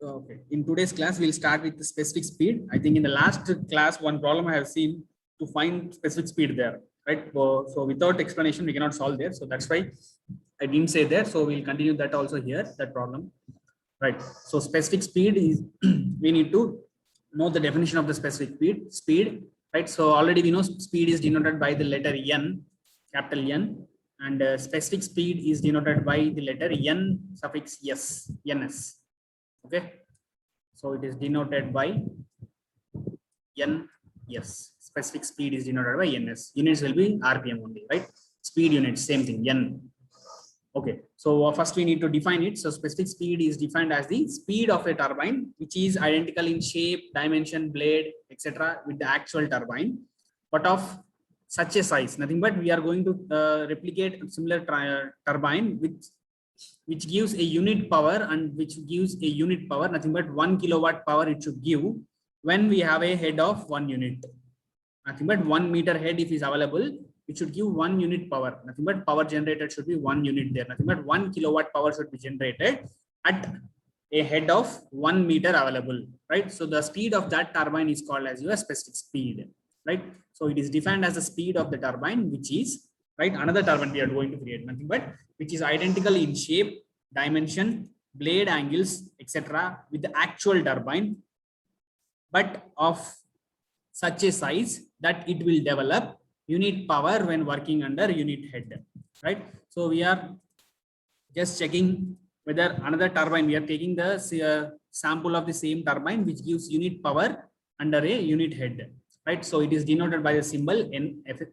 Okay. In today's class, we'll start with the specific speed. I think in the last class, one problem I have seen to find specific speed there, right? So without explanation, we cannot solve there. So that's why I didn't say there. So we'll continue that also here, that problem, right? So specific speed is, we need to know the definition of the specific speed, right? So already we know speed is denoted by the letter N, capital N, and specific speed is denoted by the letter N suffix S, NS. Okay, so it is denoted by NS. Specific speed is denoted by NS. Units will be RPM only, right? Speed units, same thing, N. Okay, so first we need to define it. So specific speed is defined as the speed of a turbine, which is identical in shape, dimension, blade, etc. with the actual turbine, but of such a size. Nothing but we are going to replicate similar turbine which gives a unit power, and which gives a unit power, nothing but 1 kilowatt power it should give when we have a head of 1 unit. Nothing but 1 meter head if is available, it should give 1 unit power. Nothing but power generated should be 1 unit there. Nothing but 1 kilowatt power should be generated at a head of 1 meter available, right? So the speed of that turbine is called as your specific speed, right? So it is defined as the speed of the turbine, which is, right, another turbine we are going to create, nothing but which is identical in shape, dimension, blade angles, etc. with the actual turbine, but of such a size that it will develop unit power when working under unit head, right? So we are just checking whether another turbine, we are taking the sample of the same turbine which gives unit power under a unit head, right? So it is denoted by the symbol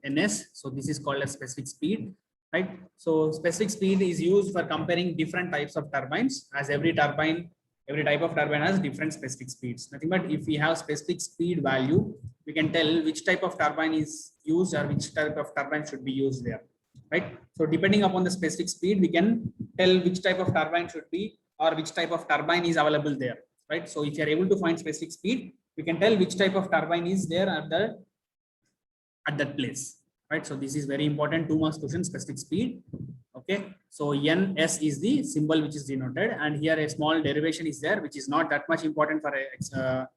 NS. So this is called a specific speed, right? So specific speed is used for comparing different types of turbines, as every type of turbine has different specific speeds. Nothing but if we have specific speed value, we can tell which type of turbine is used or which type of turbine should be used there, right? So depending upon the specific speed, we can tell which type of turbine should be, or which type of turbine is available there, right? So if you are able to find specific speed, we can tell which type of turbine is there at that place, right? So this is very important, 2 marks question, specific speed. Okay, so NS is the symbol which is denoted, and here a small derivation is there which is not that much important for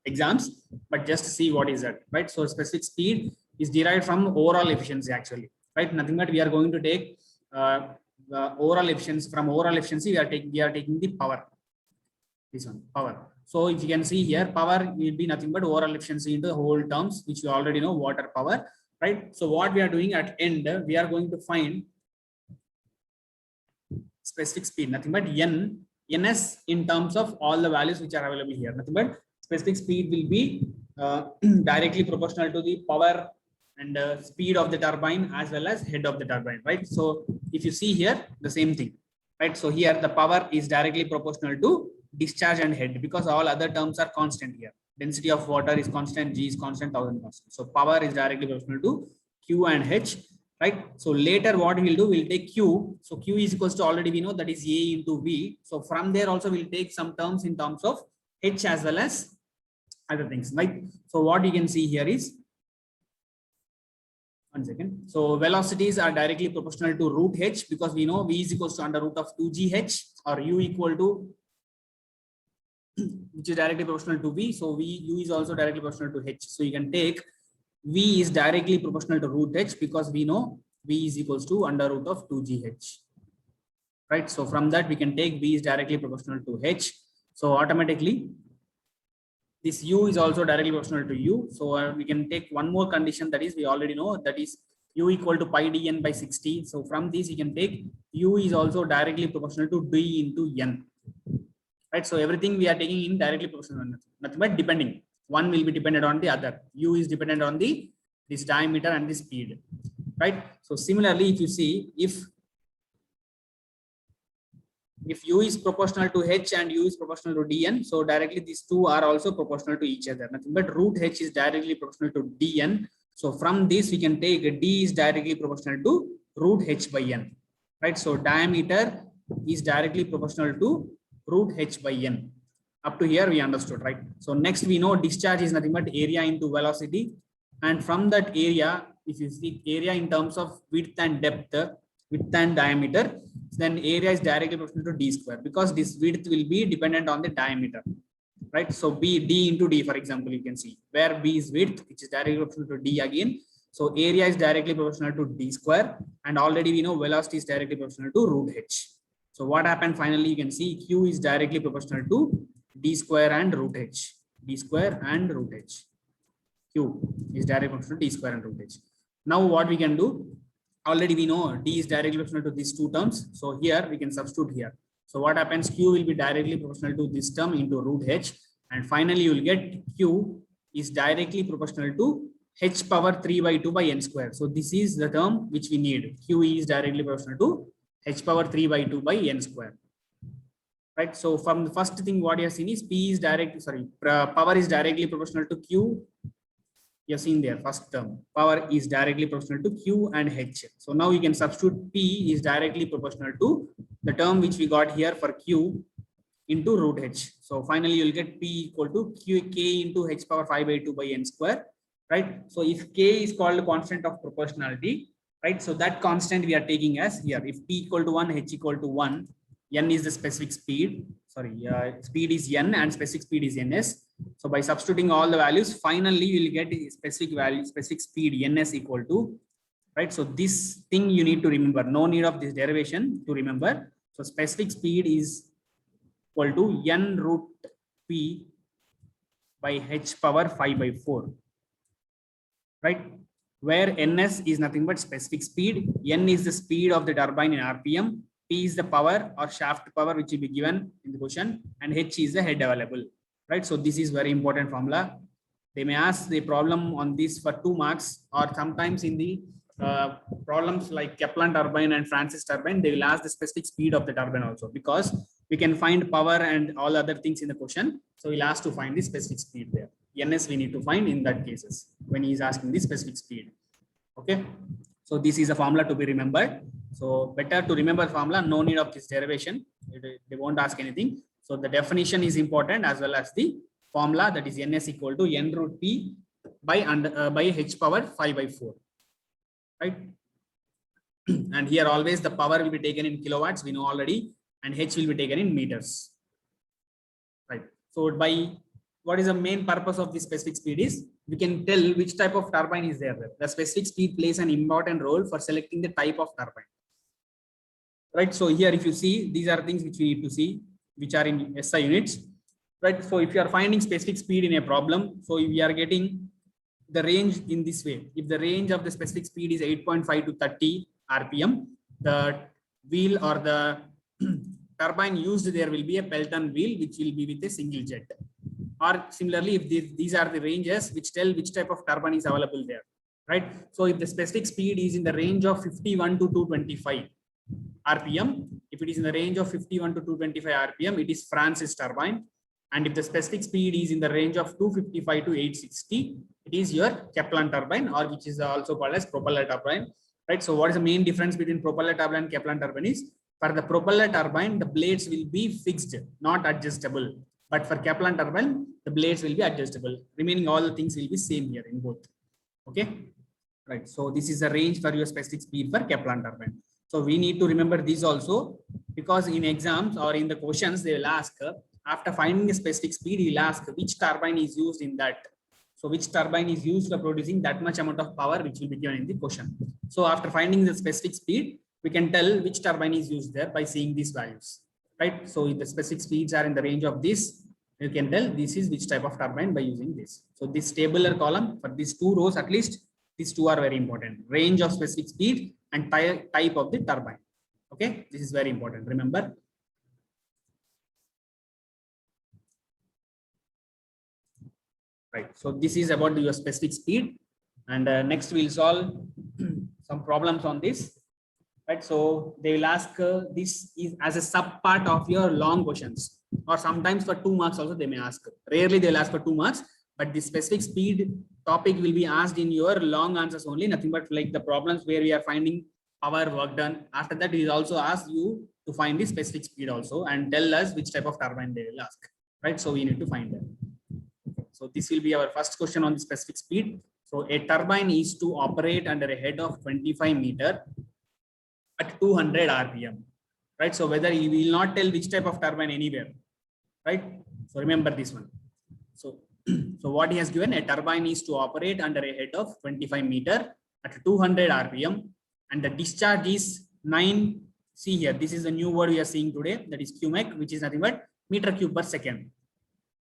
exams, but just see what is that, right? So specific speed is derived from overall efficiency actually, right? Nothing but we are going to take overall efficiency. From overall efficiency we are taking the power, this one, power. So if you can see here, power will be nothing but overall efficiency into the whole terms, which you already know, water power, right? So what we are doing at end, we are going to find specific speed, nothing but NS in terms of all the values which are available here. Nothing but specific speed will be directly proportional to the power and speed of the turbine as well as head of the turbine, right? So if you see here, the same thing, right? So here the power is directly proportional to discharge and head, because all other terms are constant here. Density of water is constant, G is constant, 1000 constant. So power is directly proportional to Q and H, right? So later what we'll do, we'll take Q. So Q is equals to, already we know, that is A into V. So from there also we'll take some terms in terms of H as well as other things, right? So what you can see here is, 1 second. So velocities are directly proportional to root H, because we know V is equals to under root of 2GH, or U equal to, which is directly proportional to V. So U is also directly proportional to H. So you can take V is directly proportional to root H, because we know V is equals to under root of 2GH, right? So from that we can take V is directly proportional to H. So automatically this U is also directly proportional to U. So we can take one more condition, that is we already know, that is U equal to pi dn by 60. So from this you can take U is also directly proportional to D into N, right? So everything we are taking in directly proportional, nothing but depending. One will be dependent on the other. U is dependent on this diameter and the speed, right? So similarly, if you see, if U is proportional to H and U is proportional to Dn, so directly these two are also proportional to each other. Nothing but root H is directly proportional to Dn. So from this we can take D is directly proportional to root H by N, right? So diameter is directly proportional to root H by N. Up to here we understood, right? So next we know discharge is nothing but area into velocity, and from that area, if you see area in terms of width and depth, width and diameter, then area is directly proportional to D square, because this width will be dependent on the diameter, right? So B, D into D, for example, you can see where B is width, which is directly proportional to D again. So area is directly proportional to D square, and already we know velocity is directly proportional to root H. So what happened finally, you can see Q is directly proportional to D square and root H. D square and root H. Q is directly proportional to D square and root H. Now what we can do, already we know D is directly proportional to these two terms. So here we can substitute here. So what happens, Q will be directly proportional to this term into root H, and finally you will get Q is directly proportional to H power 3 by 2 by n square. So this is the term which we need. Q is directly proportional to H power 3 by 2 by n square. Right. So from the first thing what you have seen is P is power is directly proportional to Q. You have seen there first term, power is directly proportional to Q and H. So now you can substitute P is directly proportional to the term which we got here for Q into root H. So finally you will get P equal to K into H power 5 by 2 by n square, right? So if K is called constant of proportionality, right? So that constant we are taking as here, if P equal to 1, H equal to 1, N is the specific speed, speed is N and specific speed is Ns. So by substituting all the values, finally you will get specific value, specific speed Ns equal to, right? So this thing you need to remember, no need of this derivation to remember. So specific speed is equal to N root P by H power 5 by 4, right? Where Ns is nothing but specific speed, N is the speed of the turbine in RPM, P is the power or shaft power which will be given in the question, and H is the head available, right? So this is very important formula. They may ask the problem on this for 2 marks, or sometimes in the problems like Kaplan turbine and Francis turbine, they will ask the specific speed of the turbine also, because we can find power and all other things in the question. So we'll ask to find the specific speed there. Ns we need to find in that cases when he is asking the specific speed. Okay. So this is a formula to be remembered. So better to remember formula, no need of this derivation. They won't ask anything. So the definition is important as well as the formula, that is Ns equal to N root P by H power 5 by 4. Right. And here always the power will be taken in kilowatts, we know already, and H will be taken in meters. Right. So by what is the main purpose of this specific speed is we can tell which type of turbine is there. The specific speed plays an important role for selecting the type of turbine. Right. So here if you see, these are things which we need to see, which are in SI units. Right. So if you are finding specific speed in a problem, so we are getting the range in this way. If the range of the specific speed is 8.5 to 30 RPM, the wheel or the turbine used there will be a Pelton wheel, which will be with a single jet. Or similarly, if these are the ranges which tell which type of turbine is available there, right? So if the specific speed is in the range of 51 to 225 RPM, if it is in the range of 51 to 225 RPM, it is Francis turbine. And if the specific speed is in the range of 255 to 860, it is your Kaplan turbine, or which is also called as propeller turbine, right? So what is the main difference between propeller turbine and Kaplan turbine is, for the propeller turbine, the blades will be fixed, not adjustable. But for Kaplan turbine, the blades will be adjustable. Remaining all the things will be same here in both. Okay, right. So this is the range for your specific speed for Kaplan turbine. So we need to remember this also, because in exams or in the questions they will ask, after finding a specific speed, he will ask which turbine is used in that. So which turbine is used for producing that much amount of power, which will be given in the question. So after finding the specific speed, we can tell which turbine is used there by seeing these values, right? So if the specific speeds are in the range of this, you can tell this is which type of turbine by using this. So this tabular column for these 2 rows, at least these 2 are very important: range of specific speed and type of the turbine. Okay, this is very important. Remember. Right. So this is about your specific speed, and next we'll solve some problems on this. Right. So they will ask this is as a sub part of your long questions, or sometimes for 2 marks also they may ask. Rarely they'll ask for 2 marks, but the specific speed topic will be asked in your long answers only. Nothing but like the problems where we are finding power work done. After that, he will also ask you to find the specific speed also and tell us which type of turbine they will ask. Right. So we need to find that. So this will be our first question on the specific speed. So a turbine is to operate under a head of 25 meter at 200 RPM, right? So whether you will not tell which type of turbine anywhere, right? So remember this one. So, so what he has given, a turbine is to operate under a head of 25 meter at 200 RPM, and the discharge is 9. See here, this is the new word we are seeing today, that is QMEC, which is nothing but meter cube per second.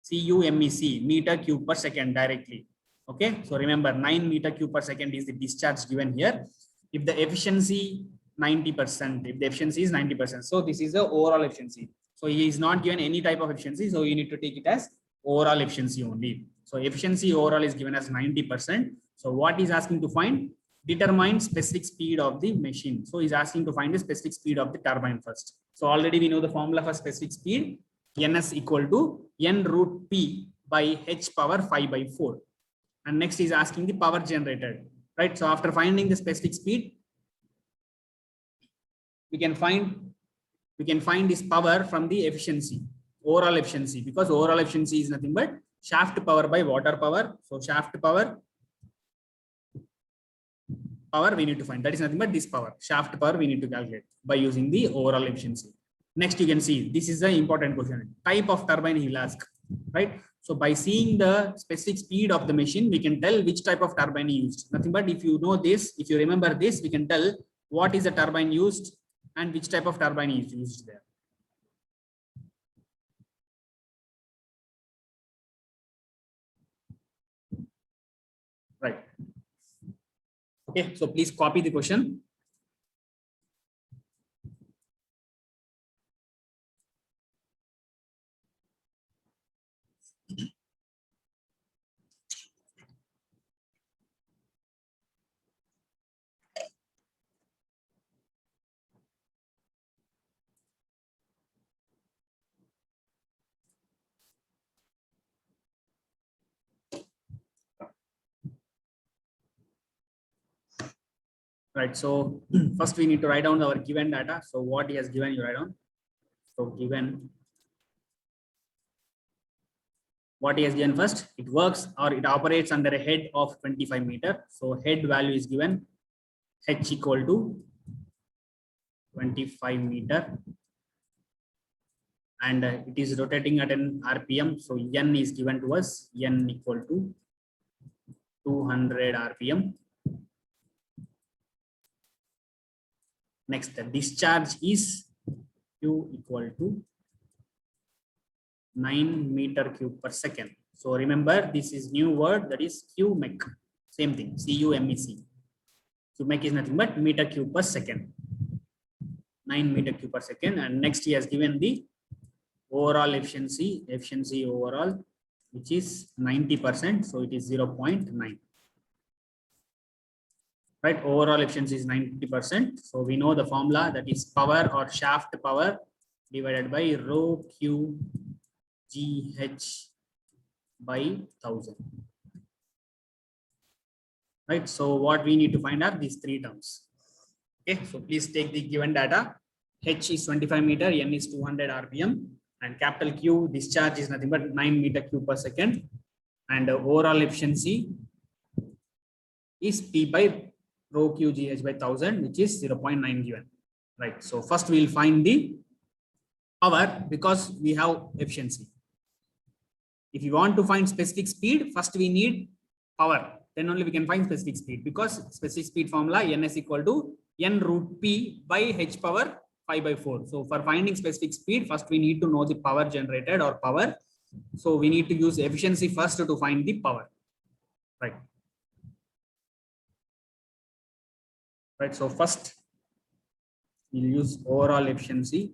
CUMEC, meter cube per second directly. Okay, so remember 9 meter cube per second is the discharge given here. If the efficiency 90%, if the efficiency is 90%, so this is the overall efficiency. So he is not given any type of efficiency, so you need to take it as overall efficiency only. So efficiency overall is given as 90%. So what is asking to find? Determine specific speed of the machine. So he's asking to find the specific speed of the turbine first. So already we know the formula for specific speed. Ns equal to n root p by h power 5 by 4. And next is asking the power generated, right? So after finding the specific speed, we can find this power from the efficiency, overall efficiency, because overall efficiency is nothing but shaft power by water power. So shaft power we need to find, that is nothing but this power, shaft power we need to calculate by using the overall efficiency. Next, you can see this is the important question, type of turbine he will ask, right? So by seeing the specific speed of the machine, we can tell which type of turbine he used. Nothing but if you know this, if you remember this, we can tell what is the turbine used and which type of turbine is used there. Right. Okay, so please copy the question. Right, so first we need to write down our given data. So what he has given, you write down. So given what he has given first, it works or it operates under a head of 25 meter. So head value is given, h equal to 25 meter, and it is rotating at an RPM. So n is given to us, n equal to 200 RPM. Next, the discharge is Q equal to 9 meter cube per second. So remember, this is new word, that is QMEC. Same thing, CUMEC. QMEC is nothing but meter cube per second. 9 meter cube per second. And next he has given the overall efficiency overall, which is 90%. So it is 0.9. Right, overall efficiency is 90%. So we know the formula, that is power or shaft power divided by rho Q GH by 1000. Right, so what we need to find are these three terms. Okay, so please take the given data. H is 25 meter, N is 200 RPM, and capital Q discharge is nothing but 9 meter cube per second, and overall efficiency is P by rho Q GH by 1000, which is 0.9 given. Right, so first we will find the power because we have efficiency. If you want to find specific speed, first we need power, then only we can find specific speed, because specific speed formula n is equal to n root p by h power 5 by 4. So for finding specific speed, first we need to know the power generated or power. So we need to use efficiency first to find the power. Right. Right. So first we'll use overall efficiency,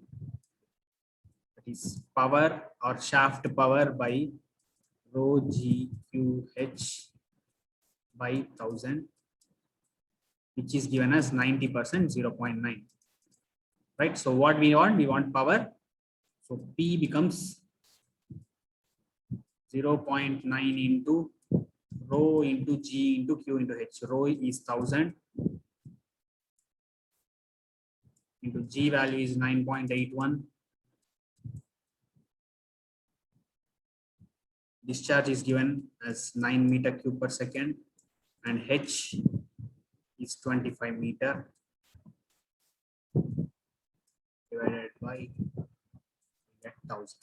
that is power or shaft power by rho GQH by 1000, which is given as 90%, 0.9. Right. So what we want power. So P becomes 0.9 into rho into G into Q into H. Rho is 1000 into G value is 9.81. Discharge is given as 9 meter cube per second, and H is 25 meter divided by 1000.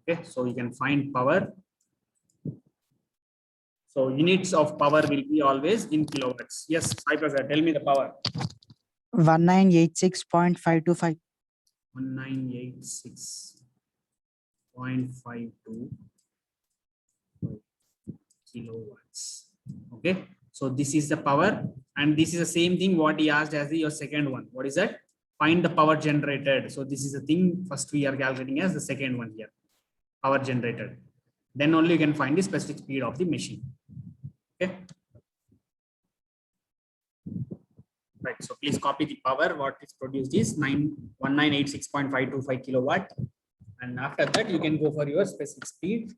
Okay, so you can find power. So units of power will be always in kilowatts. Yes, Sai Prasad, tell me the power. 1986.525. 1986.525 kilowatts. Okay, so this is the power, and this is the same thing what he asked as your second one. What is that? Find the power generated. So this is the thing first we are calculating as the second one here, power generated. Then only you can find the specific speed of the machine. Okay. Right. So please copy the power. What is produced is 1986.525 kilowatt. And after that, you can go for your specific speed.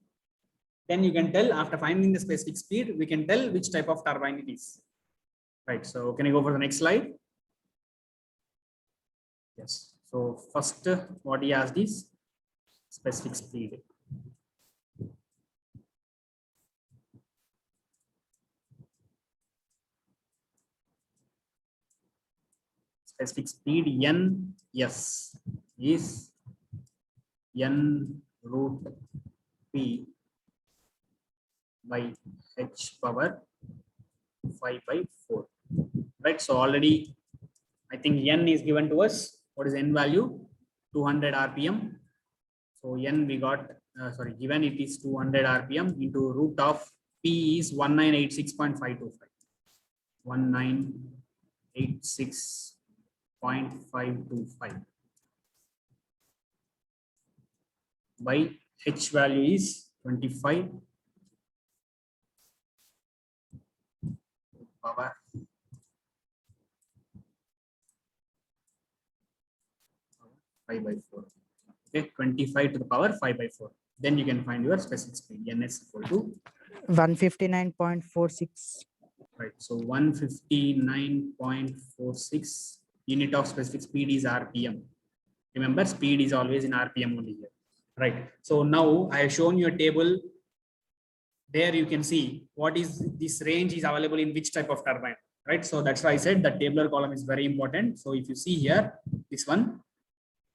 Then you can tell, after finding the specific speed, we can tell which type of turbine it is. Right. So can I go for the next slide? Yes. So first, what he asked is specific speed. Specific speed N, yes, is N root P by H power 5/4. Right. So already I think N is given to us. What is N value? 200 RPM. So N we got, given it is 200 RPM into root of P is 1986.525. 1986.525 by H value is 25 power 5/4. Okay, 25 to the power 5/4. Then you can find your specific speed. N is equal to 159.46. right. So 159.46 unit of specific speed is RPM. Remember, speed is always in RPM only here. Right. So now I have shown you a table. There you can see what is this range is available in which type of turbine. Right. So that's why I said the tabular column is very important. So if you see here, this one,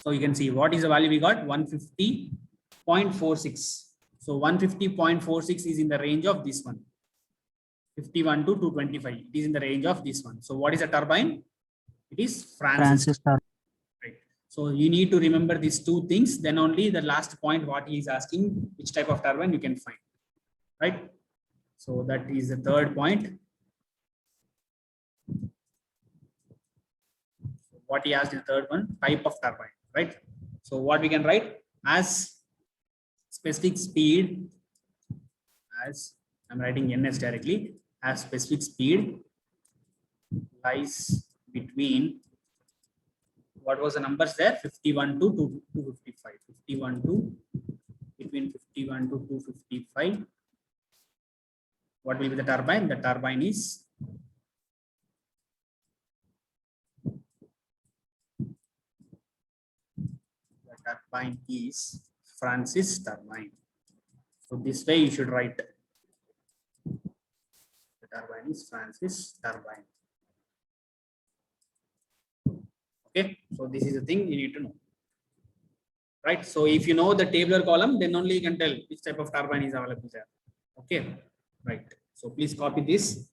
so you can see what is the value we got, 150.46. So 150.46 is in the range of this one. 51 to 225. It is in the range of this one. So what is a turbine? It is Francis. Right. So you need to remember these two things. Then only the last point, what he is asking, which type of turbine you can find. Right. So that is the third point. What he asked is the third one, type of turbine. Right. So what we can write as specific speed, as I'm writing NS directly, as specific speed lies between, what was the numbers there, 51 to 255, 51 to, between 51 to 255. What will be the turbine? The turbine is Francis turbine. So this way you should write. The turbine is Francis turbine. Okay, so this is the thing you need to know. Right. So if you know the tabular column, then only you can tell which type of turbine is available there. Okay. Right. So please copy this.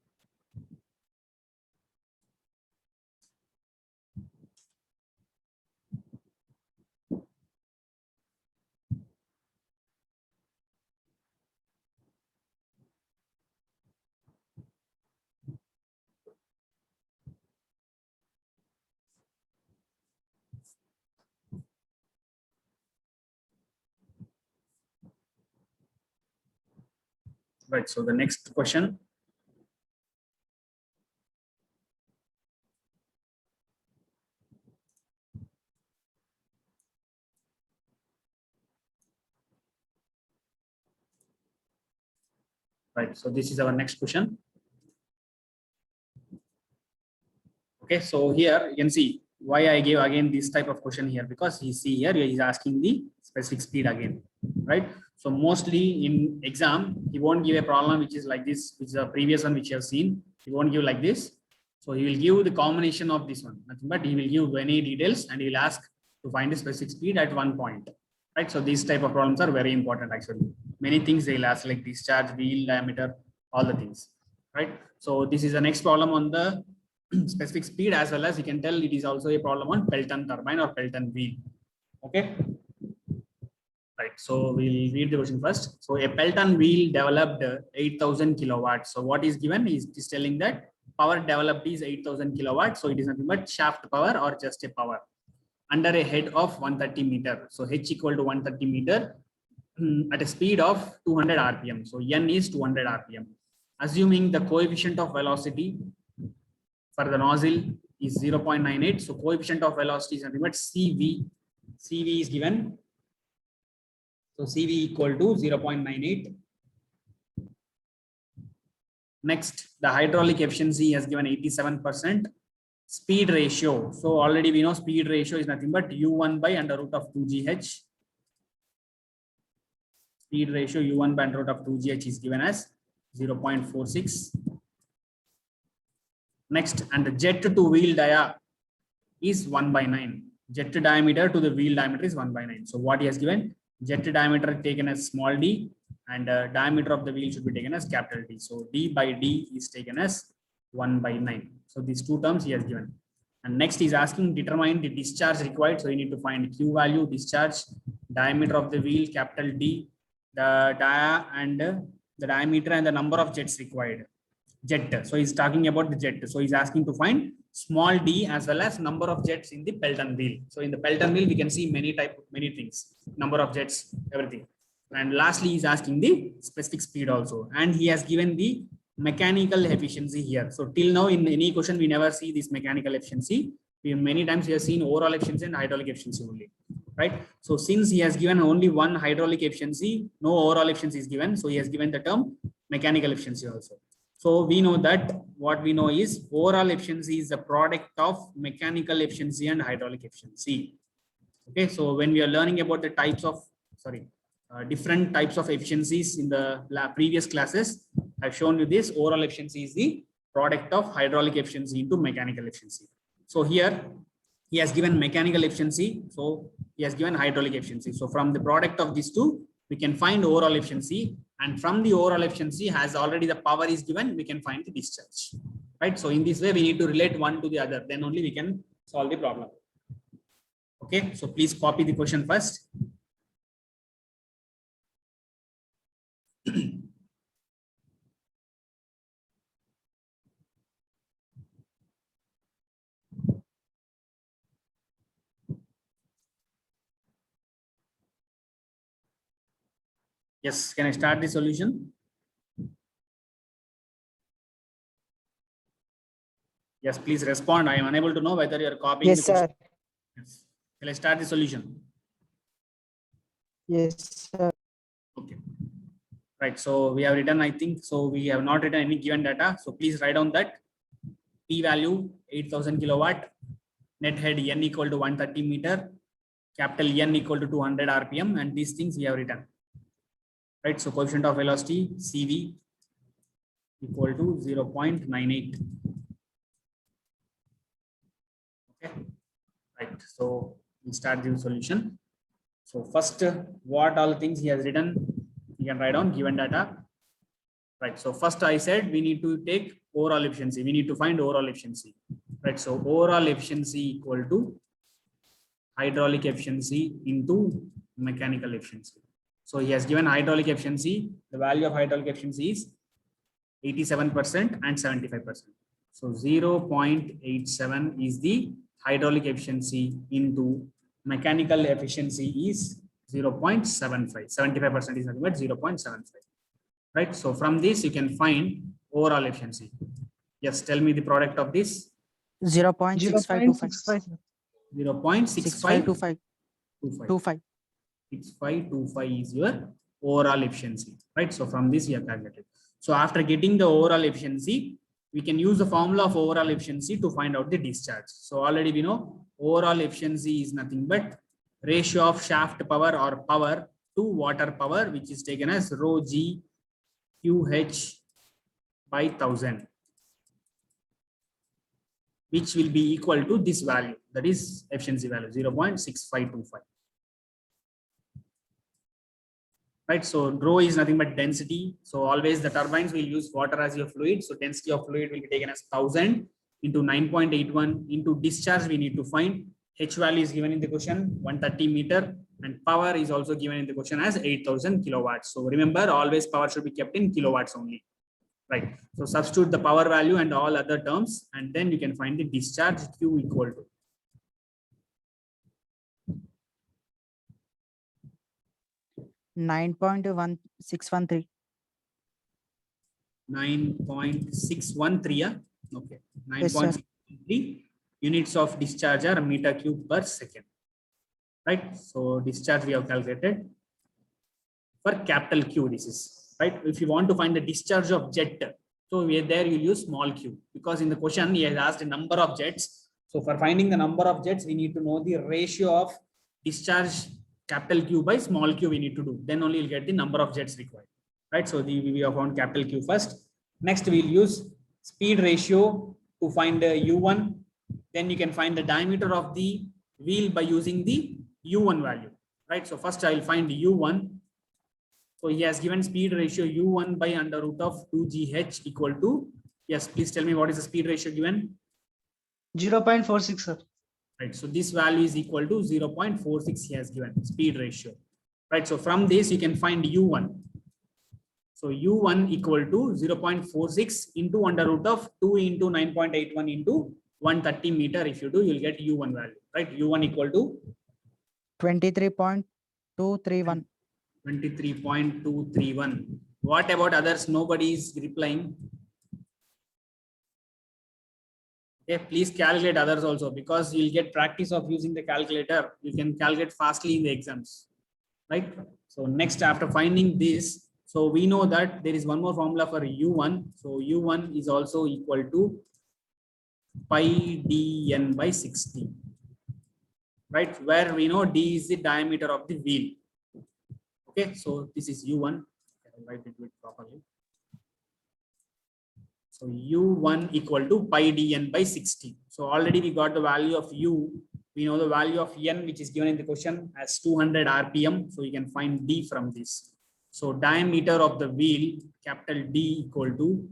Right. So the next question. Right. So this is our next question. Okay. So here you can see why I gave again this type of question here, because you see here he is asking the specific speed again. Right. So mostly in exam, he won't give a problem which is like this, which is the previous one which you have seen. He won't give like this. So he will give the combination of this one, nothing but he will give any details and he will ask to find the specific speed at one point. right? So these type of problems are very important actually. Many things they'll ask like discharge, wheel diameter, all the things, right? So this is the next problem on the specific speed, as well as you can tell it is also a problem on Pelton turbine or Pelton wheel. Okay. Right. So we'll read the question first. So a Pelton wheel developed 8,000 kilowatts. So what is given is telling that power developed is 8,000 kilowatts. So it is nothing but shaft power or just a power under a head of 130 meter. So H equal to 130 meter at a speed of 200 RPM. So N is 200 RPM. Assuming the coefficient of velocity for the nozzle is 0.98. So coefficient of velocity is nothing but CV. CV is given. So CV equal to 0.98. Next, the hydraulic efficiency has given 87%. Speed ratio. So already we know speed ratio is nothing but U1 by under root of 2GH. Speed ratio U1 by under root of 2GH is given as 0.46. Next, and the jet to wheel dia is 1/9. Jet diameter to the wheel diameter is 1/9. So what he has given? Jet diameter taken as small d, and diameter of the wheel should be taken as capital D. So D by D is taken as 1/9. So these two terms he has given. And next is asking determine the discharge required. So you need to find Q value, discharge, diameter of the wheel, capital D, the dia and the diameter and the number of jets required. Jet. So he's talking about the jet. So he's asking to find small d as well as number of jets in the Pelton wheel. So in the Pelton wheel, we can see many things, number of jets, everything. And lastly, he's asking the specific speed also. And he has given the mechanical efficiency here. So till now in any question, we never see this mechanical efficiency. Many times we have seen overall efficiency and hydraulic efficiency only, right? So since he has given only one hydraulic efficiency, no overall efficiency is given. So he has given the term mechanical efficiency also. So we know that what we know is overall efficiency is the product of mechanical efficiency and hydraulic efficiency. Okay, so when we are learning about the types of, different types of efficiencies in the previous classes, I've shown you this. Overall efficiency is the product of hydraulic efficiency into mechanical efficiency. So here he has given mechanical efficiency. So he has given hydraulic efficiency. So from the product of these two, we can find overall efficiency. And from the overall efficiency, has already the power is given, we can find the discharge, right? So in this way, we need to relate one to the other. Then only we can solve the problem. Okay, so please copy the question first. Yes, can I start the solution? Yes, please respond. I am unable to know whether you are copying. Yes, sir. Yes. Shall I start the solution? Yes, sir. Okay. Right. So we have written, I think, so we have not written any given data. So please write down that P value 8,000 kilowatt, net head N equal to 130 meter, capital N equal to 200 RPM, and these things we have written. Right. So coefficient of velocity CV equal to 0.98. Okay. Right. So we start the solution. So first, what all things he has written, you can write down given data. Right. So first I said we need to take overall efficiency. We need to find overall efficiency. Right. So overall efficiency equal to hydraulic efficiency into mechanical efficiency. So he has given hydraulic efficiency. The value of hydraulic efficiency is 87% and 75%. So 0.87 is the hydraulic efficiency into mechanical efficiency is 0.75. 75% is nothing but 0.75. Right. So from this you can find overall efficiency. Yes, tell me the product of this. 0.6525. 0.6525. 6525 is your overall efficiency, right? So from this we have calculated. So after getting the overall efficiency, we can use the formula of overall efficiency to find out the discharge. So already we know overall efficiency is nothing but ratio of shaft power or power to water power, which is taken as rho G QH by 1000, which will be equal to this value, that is efficiency value 0.6525. right? So rho is nothing but density. So always the turbines will use water as your fluid. So density of fluid will be taken as 1000 into 9.81 into discharge. We need to find H value is given in the question 130 meter, and power is also given in the question as 8000 kilowatts. So remember, always power should be kept in kilowatts only, right? So substitute the power value and all other terms, and then you can find the discharge Q equal to 9.1613. 9.613. Yeah? Okay. Yes, sir. 9.613 units of discharge are meter cube per second. Right. So discharge we have calculated for capital Q. This is right. If you want to find the discharge of jet, so we are there you use small q, because in the question he has asked a number of jets. So for finding the number of jets, we need to know the ratio of discharge capital Q by small q we need to do. Then only you'll get the number of jets required. Right. So we have found capital Q first. Next we'll use speed ratio to find the U1. Then you can find the diameter of the wheel by using the U1 value. Right. So first I will find the U1. So he has given speed ratio U1 by under root of 2GH equal to, yes, please tell me what is the speed ratio given? 0.46, sir. Right. So this value is equal to 0.46 he has given speed ratio. Right. So from this you can find U1. So U1 equal to 0.46 into under root of 2 into 9.81 into 130 meter. If you do, you'll get U1 value, right? U1 equal to 23.231. 23.231. What about others? Nobody is replying. Okay, please calculate others also, because you'll get practice of using the calculator. You can calculate fastly in the exams, right? So next, after finding this, so we know that there is one more formula for U1. So U1 is also equal to pi dn by 60, right? Where we know d is the diameter of the wheel. Okay, so this is U1. I'll write it properly. So U1 equal to pi dn by 60. So already we got the value of U. We know the value of n, which is given in the question as 200 RPM. So you can find d from this. So diameter of the wheel, capital D equal to,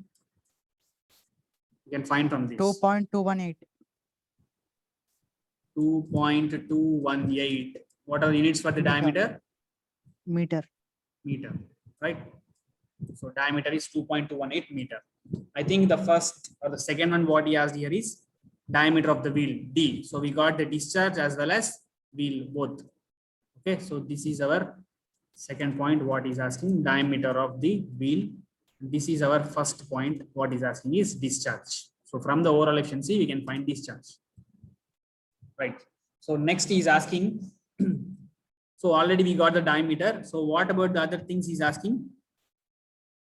you can find from this 2.218. 2.218. What are the units for the diameter? Meter. Meter, right? So diameter is 2.218 meter. I think the first or the second one what he asked here is diameter of the wheel, D. So we got the discharge as well as wheel both. Okay, so this is our second point what is asking, diameter of the wheel. This is our first point what is asking is discharge. So from the overall efficiency we can find discharge, right? So next he is asking so already we got the diameter. So what about the other things he's asking?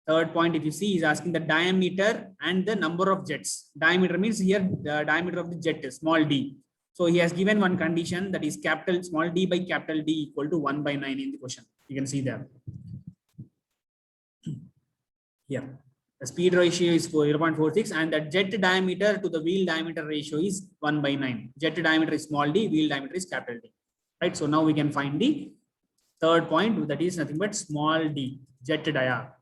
Third point, if you see, is asking the diameter and the number of jets. Diameter means here the diameter of the jet is small d. So he has given one condition, that is capital small d by capital D equal to 1/9 in the question. You can see there. Here, the speed ratio is 0.46 and the jet diameter to the wheel diameter ratio is 1/9. Jet diameter is small d, wheel diameter is capital D. Right. So now we can find the third point, that is nothing but small d, jet diameter.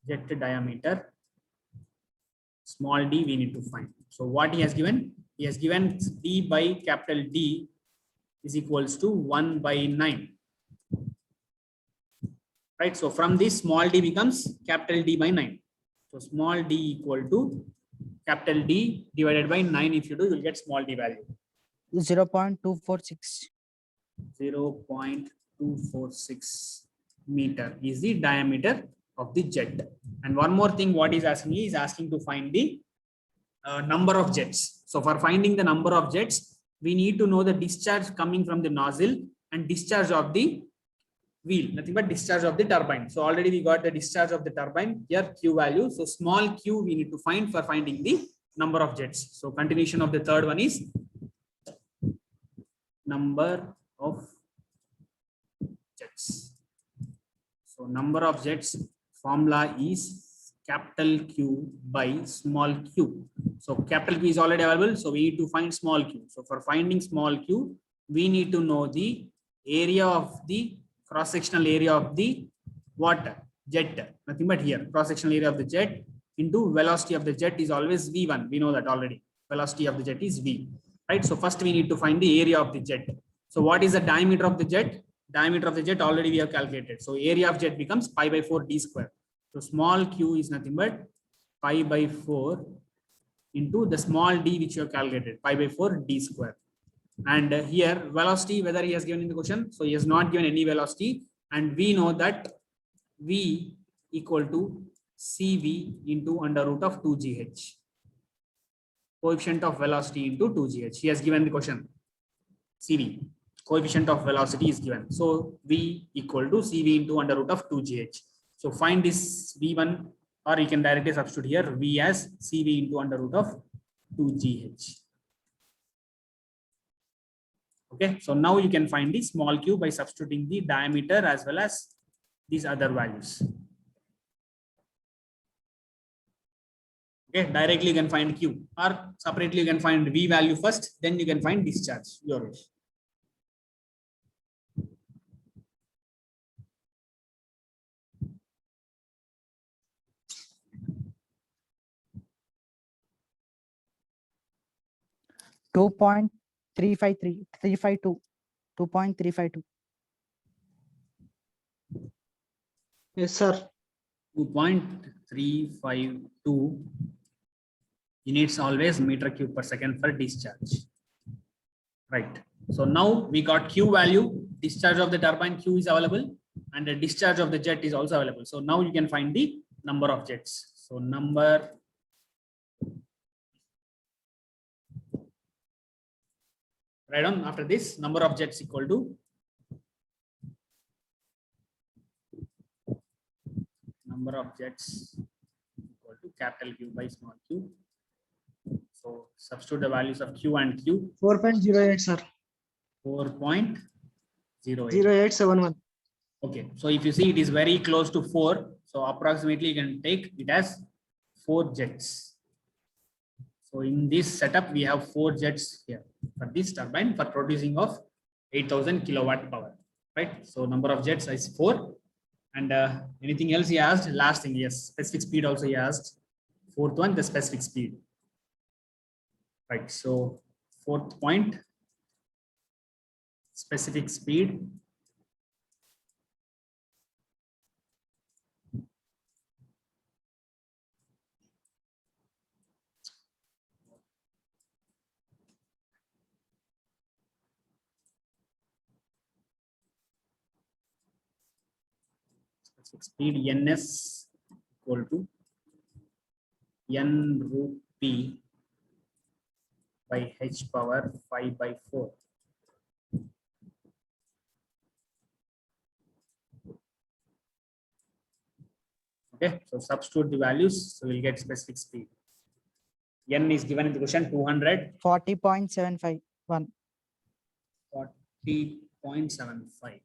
Jet diameter, small d we need to find. So what he has given? He has given d by capital D is equals to 1/9. Right. So from this small d becomes capital D by 9. So small d equal to capital D divided by 9. If you do, you'll get small d value. 0.246. 0.246 meter is the diameter of the jet. And one more thing what is asking is asking to find the number of jets. So for finding the number of jets, we need to know the discharge coming from the nozzle and discharge of the wheel, nothing but discharge of the turbine. So already we got the discharge of the turbine here, Q value. So small q we need to find for finding the number of jets. So continuation of the third one is number of jets. So number of jets formula is capital Q by small q. So capital Q is already available. So we need to find small q. So for finding small q, we need to know the area of the cross-sectional area of the what? Jet. Nothing but here. Cross-sectional area of the jet into velocity of the jet is always V1. We know that already. Velocity of the jet is V. Right. So first we need to find the area of the jet. So what is the diameter of the jet? Diameter of the jet already we have calculated. So area of jet becomes pi by 4 d square. So small q is nothing but pi by 4 into the small d which you have calculated, pi by 4 d square. And here velocity, whether he has given in the question. So he has not given any velocity, and we know that v equal to cv into under root of 2gh. Coefficient of velocity into 2gh. He has given the question. cv, coefficient of velocity is given. So v equal to cv into under root of 2gh. So find this v1, or you can directly substitute here v as cv into under root of 2gh. Okay, so now you can find the small q by substituting the diameter as well as these other values. Okay, directly you can find q, or separately you can find v value first, then you can find discharge. Your wish. Two point 352. 2.352. Yes, sir. 2.352 units always meter cube per second for discharge. Right. So now we got q value, discharge of the turbine q is available, and the discharge of the jet is also available. So now you can find the number of jets. So number right on after this, number of jets equal to number of jets equal to capital Q by small q. So substitute the values of q and q. 4.08, sir. 4.08. 0871. Okay, so if you see it is very close to 4, so approximately you can take it as 4 jets. So in this setup we have 4 jets here for this turbine for producing of 8000 kilowatt power, right? So number of jets is 4. And anything else he asked? Last thing, yes, specific speed also he asked. Fourth one, the specific speed. Right, so fourth point, specific speed. Specific speed ns equal to n root p by h power 5 by 4. Okay, so substitute the values, so we'll get specific speed. N is given in the question 200. 40.751. 40.75.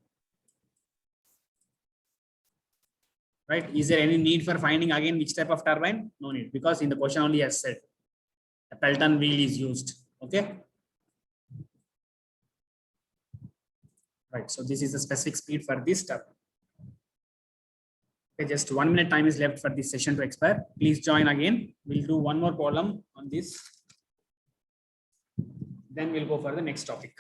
Right, is there any need for finding again which type of turbine? No need, because in the question only has said a Pelton wheel is used. Okay, right, so this is the specific speed for this turbine. Okay, just 1 minute time is left for this session to expire. Please join again. We'll do one more problem on this, then we'll go for the next topic.